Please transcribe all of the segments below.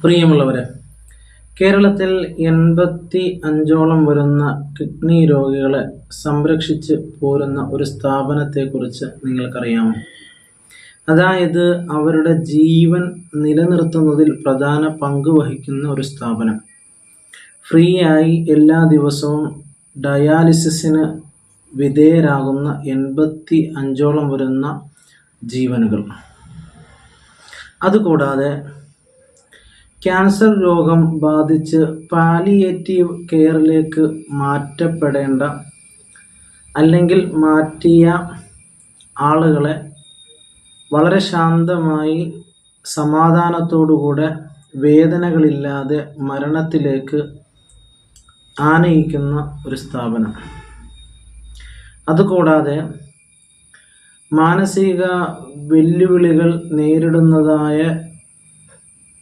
പ്രിയമുള്ളവരെ, കേരളത്തിൽ 85ഓളം വരുന്ന കിഡ്നി രോഗികളെ സംരക്ഷിച്ച് പോരുന്ന ഒരു സ്ഥാപനത്തെക്കുറിച്ച് നിങ്ങൾക്കറിയാമോ? അതായത് അവരുടെ ജീവൻ നിലനിർത്തുന്നതിൽ പ്രധാന പങ്ക് വഹിക്കുന്ന ഒരു സ്ഥാപനം. ഫ്രീ ആയി എല്ലാ ദിവസവും ഡയാലിസിസിന് വിധേയരാകുന്ന 85ഓളം വരുന്ന ജീവനുകൾ. അതുകൂടാതെ ക്യാൻസർ രോഗം ബാധിച്ച് പാലിയേറ്റീവ് കെയറിലേക്ക് മാറ്റപ്പെടേണ്ട അല്ലെങ്കിൽ മാറ്റിയ ആളുകളെ വളരെ ശാന്തമായി സമാധാനത്തോടുകൂടെ വേദനകളില്ലാതെ മരണത്തിലേക്ക് ആനയിക്കുന്ന ഒരു സ്ഥാപനം. അതുകൂടാതെ മാനസിക വെല്ലുവിളികൾ നേരിടുന്നതായ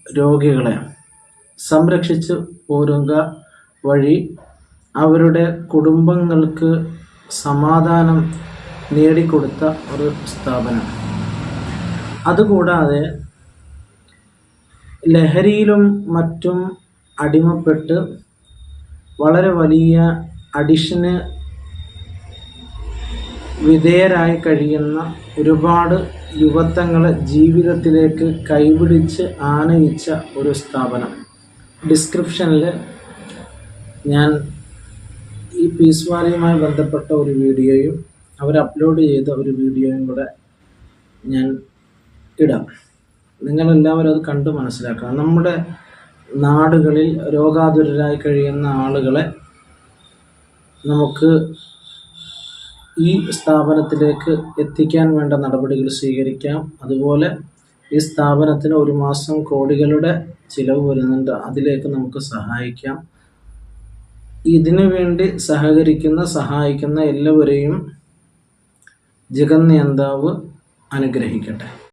രോഗികളെ സംരക്ഷിച്ച് പോരുക വഴി അവരുടെ കുടുംബങ്ങൾക്ക് സമാധാനം നേടിക്കൊടുത്ത ഒരു സ്ഥാപനം. അതുകൂടാതെ ലഹരിയിലും മറ്റും അടിമപ്പെട്ട് വളരെ വലിയ അഡിക്ഷന് വിധേയരായി കഴിയുന്ന ഒരുപാട് യുവത്വങ്ങളെ ജീവിതത്തിലേക്ക് കൈപിടിച്ച് ആനയിച്ച ഒരു സ്ഥാപനം. ഡിസ്ക്രിപ്ഷനിൽ ഞാൻ ഈ പീസ് വാലിയുമായി ബന്ധപ്പെട്ട ഒരു വീഡിയോയും അവർ അപ്ലോഡ് ചെയ്ത ഒരു വീഡിയോയും കൂടെ ഞാൻ ഇടാം. നിങ്ങളെല്ലാവരും അത് കണ്ട് മനസ്സിലാക്കണം. നമ്മുടെ നാടുകളിൽ രോഗാതുരരായി കഴിയുന്ന ആളുകളെ നമുക്ക് ഈ സ്ഥാപനത്തിലേക്ക് എത്തിക്കാൻ വേണ്ട നടപടികൾ സ്വീകരിക്കാം. അതുപോലെ ഈ സ്ഥാപനത്തിന് ഒരു മാസം കോടികളുടെ ചിലവ് വരുന്നുണ്ട്, അതിലേക്ക് നമുക്ക് സഹായിക്കാം. ഇതിനു വേണ്ടി സഹായിക്കുന്ന എല്ലാവരെയും ജഗന്നിയന്താവ് അനുഗ്രഹിക്കട്ടെ.